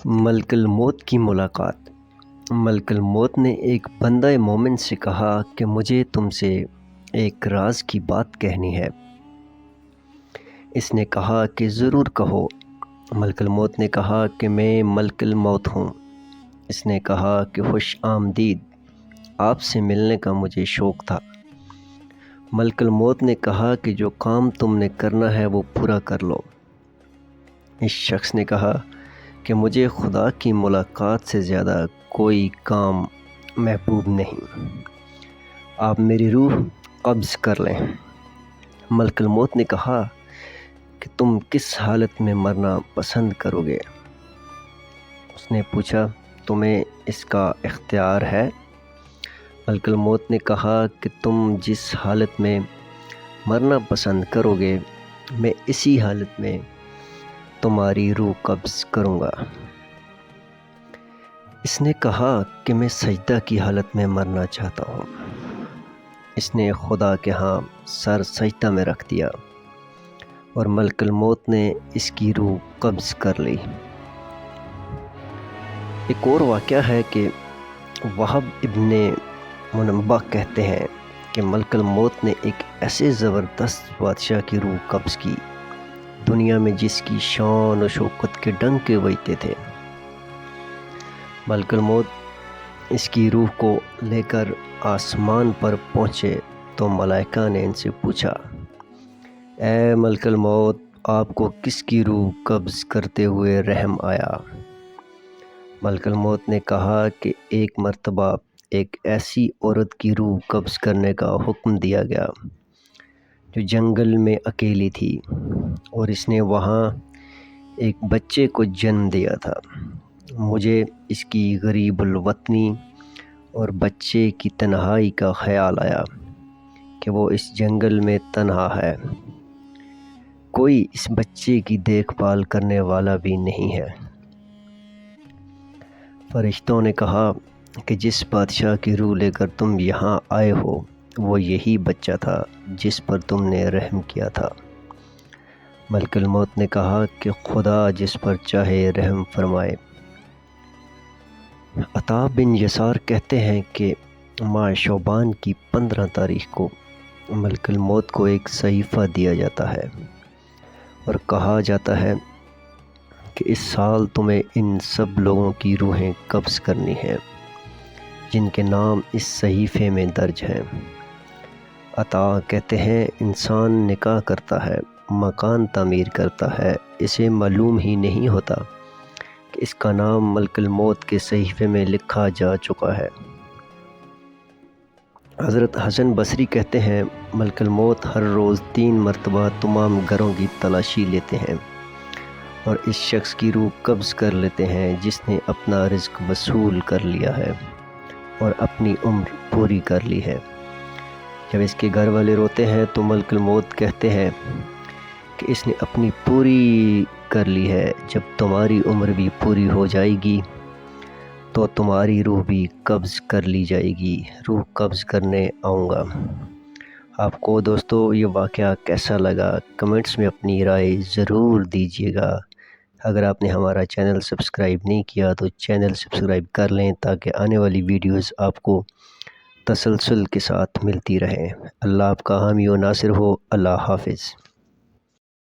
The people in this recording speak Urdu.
ملک الموت کی ملاقات۔ ملک الموت نے ایک بندہ مومن سے کہا کہ مجھے تم سے ایک راز کی بات کہنی ہے۔ اس نے کہا کہ ضرور کہو۔ ملک الموت نے کہا کہ میں ملک الموت ہوں۔ اس نے کہا کہ خوش آمدید، آپ سے ملنے کا مجھے شوق تھا۔ ملک الموت نے کہا کہ جو کام تم نے کرنا ہے وہ پورا کر لو۔ اس شخص نے کہا کہ مجھے خدا کی ملاقات سے زیادہ کوئی کام محبوب نہیں، آپ میری روح قبض کر لیں۔ ملک الموت نے کہا کہ تم کس حالت میں مرنا پسند کرو گے؟ اس نے پوچھا تمہیں اس کا اختیار ہے؟ ملک الموت نے کہا کہ تم جس حالت میں مرنا پسند کرو گے میں اسی حالت میں تمہاری روح قبض کروں گا۔ اس نے کہا کہ میں سجدہ کی حالت میں مرنا چاہتا ہوں۔ اس نے خدا کے ہاں سر سجدہ میں رکھ دیا اور ملک الموت نے اس کی روح قبض کر لی۔ ایک اور واقعہ ہے کہ وہب ابن منبہ کہتے ہیں کہ ملک الموت نے ایک ایسے زبردست بادشاہ کی روح قبض کی دنیا میں جس کی شان و شوکت کے ڈنکے بجتے تھے۔ ملک الموت اس کی روح کو لے کر آسمان پر پہنچے تو ملائکہ نے ان سے پوچھا، اے ملک الموت، آپ کو کس کی روح قبض کرتے ہوئے رحم آیا؟ ملک الموت نے کہا کہ ایک مرتبہ ایک ایسی عورت کی روح قبض کرنے کا حکم دیا گیا جو جنگل میں اکیلی تھی اور اس نے وہاں ایک بچے کو جنم دیا تھا۔ مجھے اس کی غریب الوطنی اور بچے کی تنہائی کا خیال آیا کہ وہ اس جنگل میں تنہا ہے، کوئی اس بچے کی دیکھ بھال کرنے والا بھی نہیں ہے۔ فرشتوں نے کہا کہ جس بادشاہ کی روح لے کر تم یہاں آئے ہو وہ یہی بچہ تھا جس پر تم نے رحم کیا تھا۔ ملک الموت نے کہا کہ خدا جس پر چاہے رحم فرمائے۔ عطا بن یسار کہتے ہیں کہ ماہ شعبان کی 15 تاریخ کو ملک الموت کو ایک صحیفہ دیا جاتا ہے اور کہا جاتا ہے کہ اس سال تمہیں ان سب لوگوں کی روحیں قبض کرنی ہیں جن کے نام اس صحیفے میں درج ہیں۔ عطا کہتے ہیں انسان نکاح کرتا ہے، مکان تعمیر کرتا ہے، اسے معلوم ہی نہیں ہوتا کہ اس کا نام ملک الموت کے صحیفے میں لکھا جا چکا ہے۔ حضرت حسن بصری کہتے ہیں ملک الموت ہر روز 3 مرتبہ تمام گھروں کی تلاشی لیتے ہیں اور اس شخص کی روح قبض کر لیتے ہیں جس نے اپنا رزق وصول کر لیا ہے اور اپنی عمر پوری کر لی ہے۔ جب اس کے گھر والے روتے ہیں تو ملک الموت کہتے ہیں کہ اس نے اپنی پوری کر لی ہے، جب تمہاری عمر بھی پوری ہو جائے گی تو تمہاری روح بھی قبض کر لی جائے گی، روح قبض کرنے آؤں گا۔ آپ کو دوستو یہ واقعہ کیسا لگا؟ کمنٹس میں اپنی رائے ضرور دیجیے گا۔ اگر آپ نے ہمارا چینل سبسکرائب نہیں کیا تو چینل سبسکرائب کر لیں تاکہ آنے والی ویڈیوز آپ کو تسلسل کے ساتھ ملتی رہیں۔ اللہ آپ کا حامی و ناصر ہو۔ اللہ حافظ۔